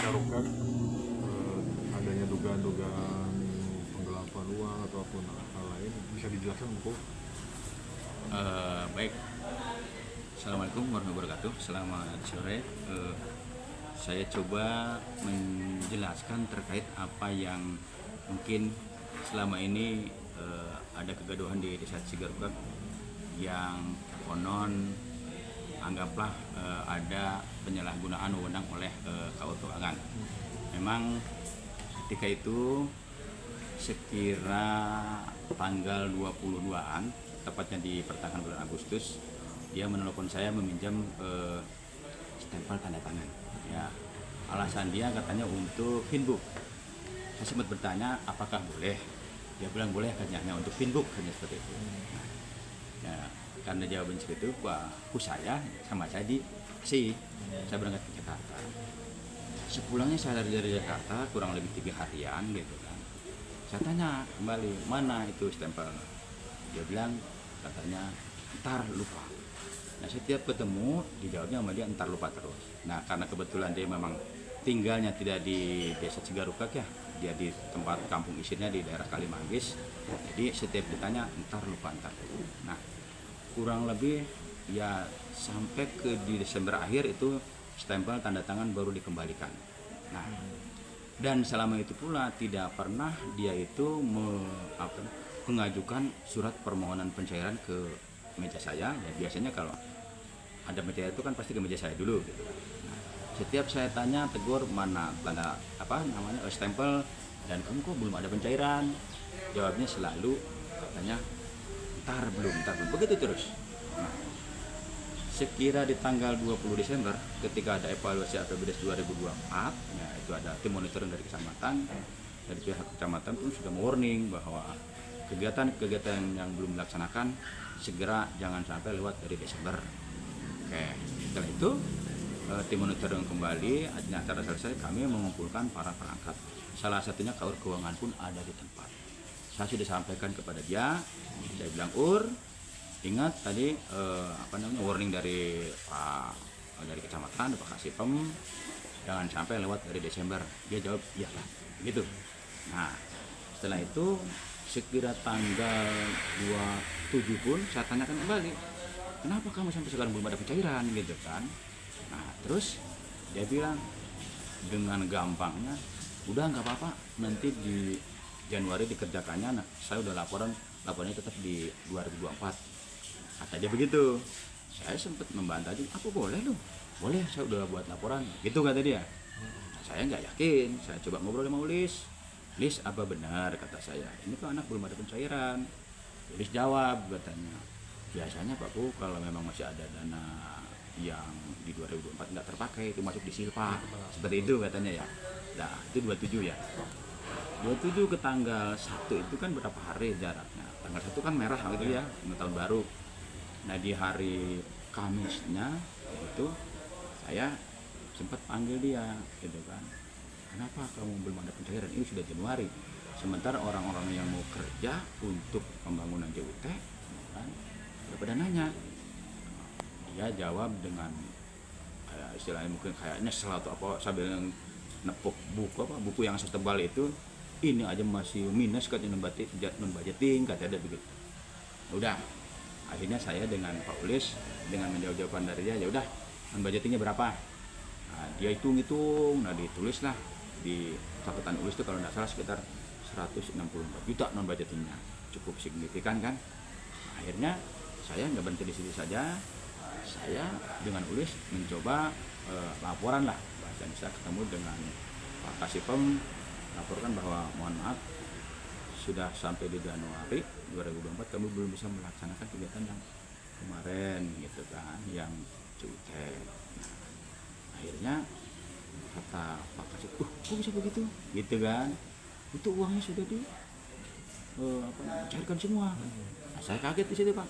Sarukan adanya dugaan-dugaan penggelapan uang ataupun hal lain, bisa dijelaskan Bu? Baik, Assalamualaikum warahmatullahi wabarakatuh. Selamat sore. Saya coba menjelaskan terkait apa yang mungkin selama ini ada kegaduhan di Desa Cigarukak yang konon anggaplah ada penyalahgunaan wewenang oleh KUR Keuangan. Memang ketika itu sekira tanggal 22-an, tepatnya di pertengahan bulan Agustus, dia menelpon saya meminjam stempel tanda tangan. Ya, alasan dia katanya untuk pinbook. Saya sempat bertanya apakah boleh. Dia bilang boleh, hanya untuk pinbook, hanya seperti itu. Ya, karena jawaban seperti itu, saya sama saya dikasih. Saya berangkat ke Jakarta. Sepulangnya saya dari Jakarta kurang lebih 3 harian gitu kan. Saya tanya kembali, mana itu stempel? Dia bilang katanya ntar lupa. Nah, setiap ketemu dijawabnya sama dia ntar lupa terus. Nah, karena kebetulan dia memang tinggalnya tidak di Desa Cigarukak ya, dia di tempat kampung isinnya di daerah Kalimanggis. Jadi setiap ditanya ntar lupa. Nah, kurang lebih ya sampai ke di Desember akhir itu stempel tanda tangan baru dikembalikan. Nah, dan selama itu pula tidak pernah dia itu mengajukan surat permohonan pencairan ke meja saya. Ya, biasanya kalau ada meja itu kan pasti ke meja saya dulu gitu. Nah, setiap saya tanya tegur mana tanda stempel, dan kamu kok belum ada pencairan, jawabnya selalu katanya ntar belum begitu terus. Nah, sekira di tanggal 20 Desember ketika ada evaluasi APBDes 2024, ya itu ada tim monitoring dari kecamatan, dari pihak kecamatan pun sudah warning bahwa kegiatan-kegiatan yang belum dilaksanakan segera jangan sampai lewat dari Desember. Oke, setelah itu tim monitoring kembali, acara selesai, kami mengumpulkan para perangkat. Salah satunya KUR Keuangan pun ada di tempat. Saya sudah sampaikan kepada dia, saya bilang ingat tadi warning dari dari kecamatan, Pak Kasipem, jangan sampai lewat dari Desember. Dia jawab iyalah, gitu. Nah, setelah itu sekira tanggal 27 pun saya tanyakan kembali, kenapa kamu sampai sekarang belum ada pencairan gitu kan. Nah, terus dia bilang dengan gampangnya, udah nggak apa-apa, nanti di Januari dikerjakannya. Nah, saya udah laporannya tetap di 2024, kata dia begitu. Saya sempat membantah juga, apa boleh loh, boleh, saya udah buat laporan gitu kata dia. Saya nggak yakin, saya coba ngobrol sama Lis, apa benar kata saya, ini tuh anak belum ada pencairan? Lis jawab katanya, biasanya Pak Bu kalau memang masih ada dana yang di 2024 nggak terpakai itu masuk di silpa, seperti itu katanya ya. Nah, itu 27 ya. 27 ke tanggal 1 itu kan berapa hari jaraknya? Tanggal 1 kan merah gitu ya, tahun baru. Nah, di hari Kamisnya itu saya sempat panggil dia gitu kan. Kenapa kamu belum ada pencairan? Ini sudah Januari. Sementara orang-orang yang mau kerja untuk pembangunan JUT kan udah pada nanya. Dia jawab dengan istilahnya mungkin kayak nyesel atau apa, sambil nepuk buku yang setebal itu, ini aja masih minus katanya, non budgeting katanya begitu. Udah, akhirnya saya dengan Pak Ulis dengan menjawab jawaban dari dia, ya udah non budgetingnya berapa. Nah, dia hitung, nah ditulislah di catatan Ulis itu kalau tidak salah sekitar 164 juta non budgetingnya, cukup signifikan kan. Akhirnya saya nggak berhenti di situ saja, saya dengan Ulis mencoba laporan lah, bahkan saya ketemu dengan Pak Kasipem, laporkan bahwa mohon maaf sudah sampai di Januari 2024 kami belum bisa melaksanakan kegiatan yang kemarin gitu kan, yang cukai. Nah, akhirnya kata Pak Kasip, kok bisa begitu gitu kan, itu uangnya sudah di cairkan semua. Nah, saya kaget di situ Pak.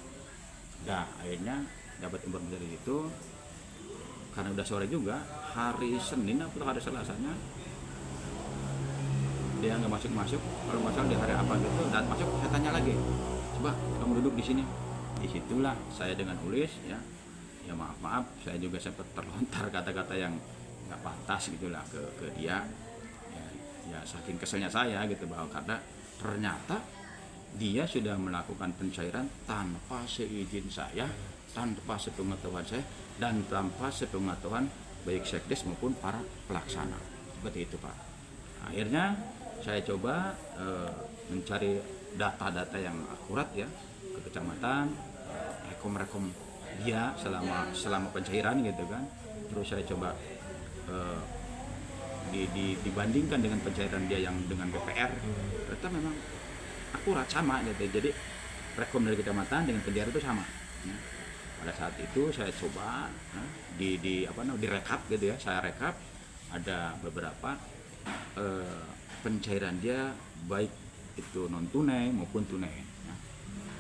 Nah, akhirnya dapat informasi dari itu, karena udah sore juga, hari Senin atau hari Selasanya dia nggak masuk, kalau masalah di hari apa gitu, dan masuk, saya tanya lagi, coba kamu duduk di sini. Disitulah saya dengan Ulis ya maaf saya juga sempat terlontar kata-kata yang nggak pantas gitulah ke dia. Ya saking keselnya saya gitu, bahwa karena ternyata dia sudah melakukan pencairan tanpa seizin saya, tanpa sepengetahuan saya, dan tanpa sepengetahuan baik sekdes maupun para pelaksana. Seperti itu Pak. Akhirnya saya coba mencari data-data yang akurat ya ke kecamatan, rekom dia selama pencairan gitu kan. Terus saya coba dibandingkan dengan pencairan dia yang dengan BPR, ternyata memang akurat sama gitu. Jadi rekom dari kecamatan dengan pencairan itu sama. Ya. Pada saat itu saya coba direkap gitu ya, saya rekap ada beberapa pencairan dia baik itu non tunai maupun tunai.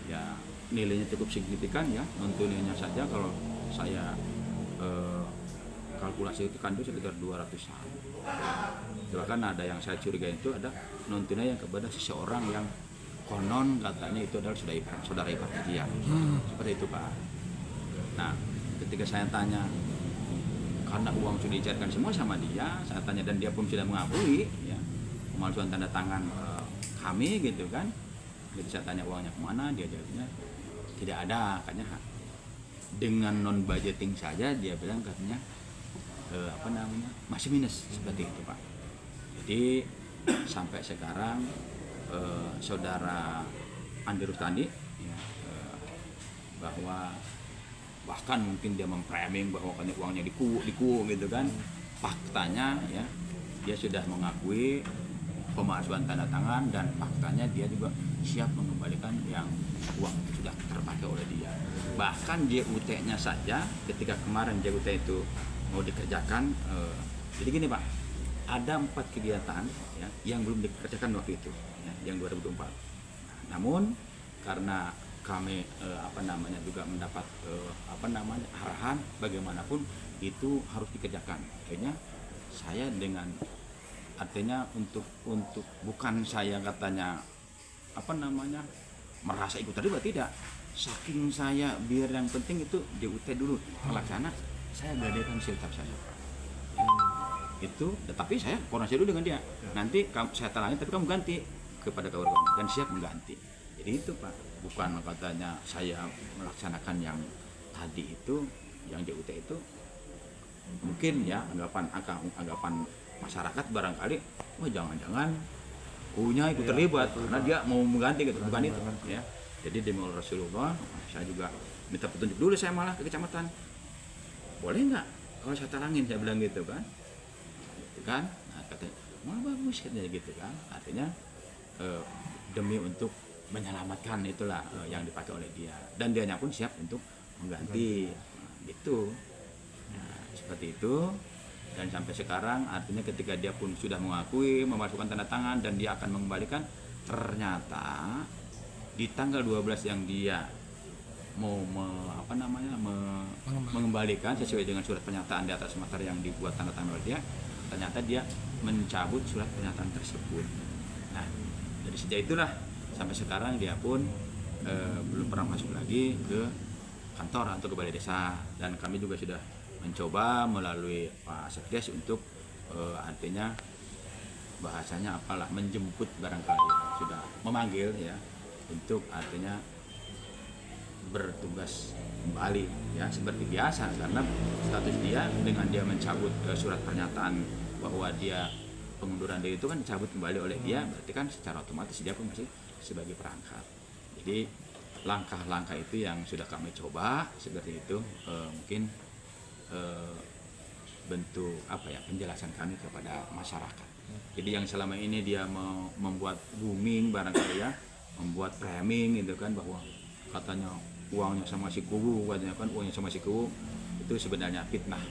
Ya nilainya cukup signifikan ya, non tunainya saja kalau saya kalkulasi itu kan itu sekitar 200-an. Bahkan ada yang saya curiga itu ada non tunai yang kepada seseorang yang konon katanya itu adalah saudara ipar dia. Seperti itu Pak. Nah, ketika saya tanya, karena uang sudah dicairkan semua sama dia, saya tanya dan dia pun sudah mengakui ya pemalsuan tanda tangan kami gitu kan. Jadi saya tanya uangnya kemana, dia jawabnya tidak ada, katanya dengan non budgeting saja dia bilang katanya masih minus, seperti itu Pak. Jadi sampai sekarang saudara Andi Rustandi ya, bahwa bahkan mungkin dia memframing bahwa uangnya diku gitu kan. Faktanya ya dia sudah mengakui pemalsuan tanda tangan, dan faktanya dia juga siap mengembalikan yang uang itu sudah terpakai oleh dia. Bahkan JUT-nya saja ketika kemarin JUT itu mau dikerjakan, jadi gini Pak, ada 4 kegiatan ya, yang belum dikerjakan waktu itu ya, yang 2024. Namun karena kami juga mendapat arahan bagaimanapun itu harus dikerjakan. Akhirnya saya dengan artinya untuk bukan saya katanya merasa ikut terlibat, tidak. Saking saya biar yang penting itu JUT dulu pelaksana, saya gadekan siltap saya. Itu, tapi saya koordinasi dulu dengan dia. Nanti saya talangin, tapi kamu ganti kepada kawan-kawan dan siap mengganti. Jadi itu Pak, bukan katanya saya melaksanakan yang tadi itu, yang JUT itu. Mungkin ya anggapan masyarakat barangkali, wah jangan-jangan punya ikut terlibat karena dia mau mengganti gitu, bukan itu ya. Jadi demi Allah Rasulullah, saya juga minta petunjuk dulu, saya malah ke kecamatan. Boleh nggak kalau saya talangin, saya bilang gitu kan. Nah, katanya, wah bagus katanya gitu kan. Artinya demi untuk menyelamatkan itulah yang dipakai oleh dia, dan dianya pun siap untuk mengganti gitu. Nah, seperti itu. Dan sampai sekarang artinya ketika dia pun sudah mengakui memasukkan tanda tangan dan dia akan mengembalikan, ternyata di tanggal 12 yang dia mau mengembalikan sesuai dengan surat pernyataan di atas materi yang dibuat tanda tangan oleh dia, ternyata dia mencabut surat pernyataan tersebut. Nah, dari sejak itulah sampai sekarang dia pun belum pernah masuk lagi ke kantor atau ke balai desa, dan kami juga sudah mencoba melalui Pak Sekdes untuk artinya bahasanya menjemput barangkali, sudah memanggil ya untuk artinya bertugas kembali ya seperti biasa, karena status dia dengan dia mencabut surat pernyataan bahwa dia pengunduran diri itu kan dicabut kembali oleh dia, berarti kan secara otomatis dia pun masih sebagai perangkat. Jadi langkah-langkah itu yang sudah kami coba seperti itu, mungkin bentuk penjelasan kami kepada masyarakat. Jadi yang selama ini dia membuat booming barangkali ya, membuat framing gitu kan, bahwa katanya uangnya sama si Kubu, katanya kan uangnya sama si Kubu, itu sebenarnya fitnah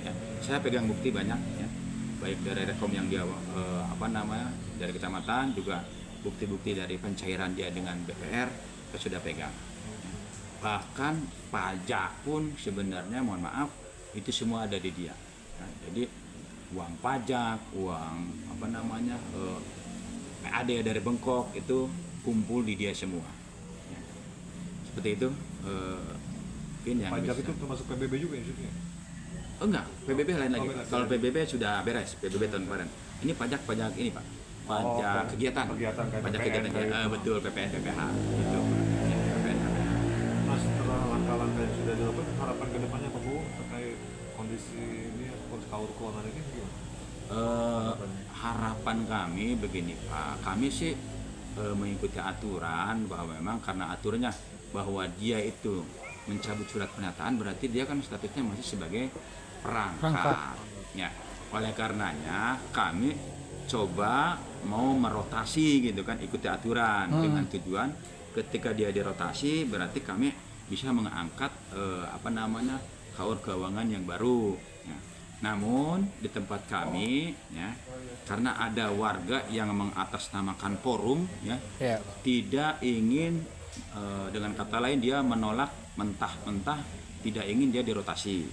ya. Saya pegang bukti banyak ya, baik dari rekom yang dia dari kecamatan, juga bukti-bukti dari pencairan dia dengan BPR kita sudah pegang. Bahkan pajak pun sebenarnya, mohon maaf, itu semua ada di dia. Nah, jadi uang pajak, uang PAD dari Bengkok itu kumpul di dia semua. Ya. Seperti itu. Mungkin yang pajak itu termasuk PBB juga ya? Oh enggak, PBB lain lagi. Oh, beda. Kalau PBB sudah beres, PBB tahun kemarin. Ini pajak ini Pak, pajak kegiatan. kegiatan kayak Pajak PPN kegiatan, kayak gitu. betul, PPN, PPH gitu. Ya, PPN, PPH. Nah, setelah langkah-langkah yang sudah dilakukan, harapan kedepannya Pak Bu terkait kondisi ini ataupun kaur keuangan ini gimana? Harapan kami begini Pak, kami sih mengikuti aturan bahwa memang karena aturannya bahwa dia itu mencabut surat pernyataan berarti dia kan statusnya masih sebagai perangkat. Ya, oleh karenanya kami coba mau merotasi gitu kan, ikuti aturan dengan tujuan ketika dia dirotasi berarti kami bisa mengangkat kaur keuangan yang baru. Ya. Namun di tempat kami ya karena ada warga yang mengatasnamakan forum ya Ya. tidak ingin dengan kata lain dia menolak mentah-mentah tidak ingin dia dirotasi,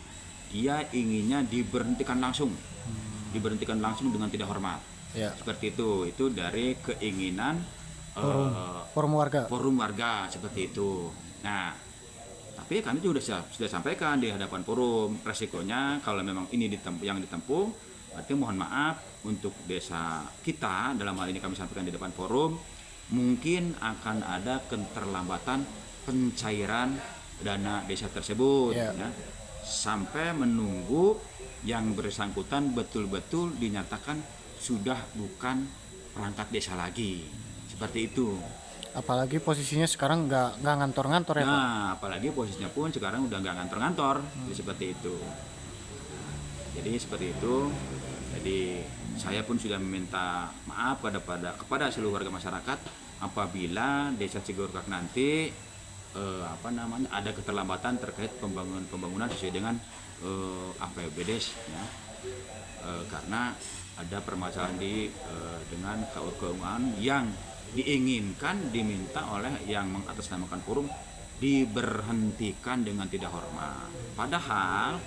dia inginnya diberhentikan langsung dengan tidak hormat. Ya. Seperti itu dari keinginan Forum warga. forum warga seperti itu. Nah, tapi kami juga sudah sampaikan di hadapan forum resikonya kalau memang ini yang ditempuh, berarti mohon maaf untuk desa kita, dalam hal ini kami sampaikan di depan forum, mungkin akan ada keterlambatan pencairan dana desa tersebut Ya. ya, sampai menunggu yang bersangkutan betul-betul dinyatakan sudah bukan perangkat desa lagi, seperti itu. Apalagi posisinya sekarang nggak ngantor-ngantor ya Pak. Nah, apalagi posisinya pun sekarang udah nggak ngantor-ngantor, jadi seperti itu. Jadi seperti itu. Jadi saya pun sudah meminta maaf kepada seluruh warga masyarakat apabila Desa Cigorkak nanti ada keterlambatan terkait pembangunan sesuai dengan APBDes ya. Karena ada permasalahan dengan kaur keuangan yang diminta oleh yang mengatasnamakan forum diberhentikan dengan tidak hormat. Padahal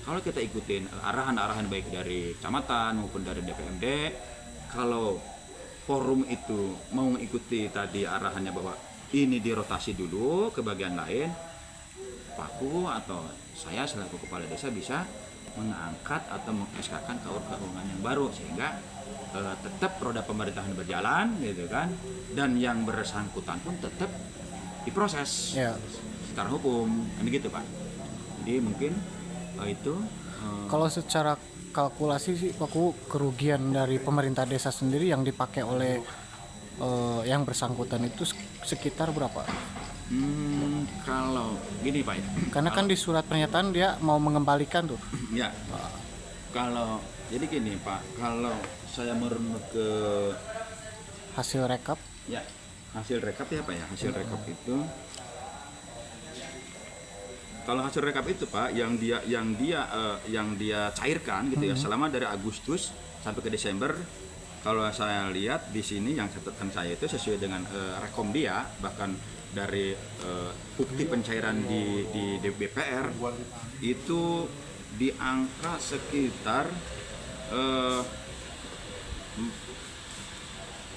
kalau kita ikutin arahan-arahan baik dari kecamatan maupun dari DPMD, kalau forum itu mau mengikuti tadi arahannya bahwa ini dirotasi dulu ke bagian lain, Paku atau saya selaku kepala desa bisa mengangkat atau mengeskakan kaur keuangan yang baru sehingga tetap roda pemerintahan berjalan gitu kan, dan yang bersangkutan pun tetap diproses Ya. secara hukum kan gitu Pak. Jadi mungkin itu Kalau secara kalkulasi sih Paku, kerugian dari pemerintah desa sendiri yang dipakai oleh yang bersangkutan itu sekitar berapa? kalau gini Pak ya. Karena kan di surat pernyataan dia mau mengembalikan tuh. Ya, kalau jadi gini Pak, kalau saya merunut ke Hasil rekap. ya hasil rekap ya Pak ya, hasil rekap itu, kalau hasil rekap itu Pak yang dia cairkan gitu ya selama dari Agustus sampai ke Desember, kalau saya lihat di sini yang catatan saya itu sesuai dengan rekom dia, bahkan dari bukti pencairan di BPR itu di angka sekitar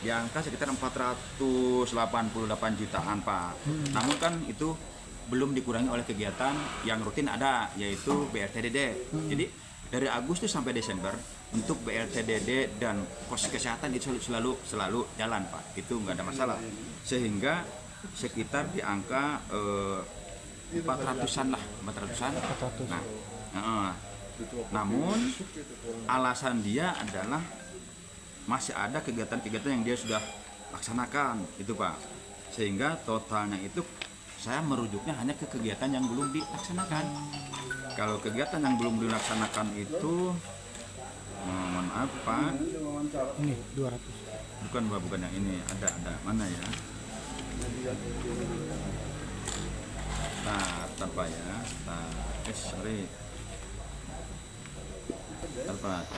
488 jutaan Pak. Namun kan itu belum dikurangi oleh kegiatan yang rutin ada, yaitu BLTDD. Jadi dari Agustus sampai Desember untuk BLTDD dan pos kesehatan itu selalu jalan Pak. Itu nggak ada masalah. Sehingga sekitar di angka 400-an lah, 400-an. Nah, namun alasan dia adalah masih ada kegiatan-kegiatan yang dia sudah laksanakan itu Pak, sehingga totalnya itu saya merujuknya hanya ke kegiatan yang belum dilaksanakan. Kalau kegiatan yang belum dilaksanakan itu mohon maaf Pak, Ini 200. bukan yang ini, ada mana ya, apa ya, sorry, apa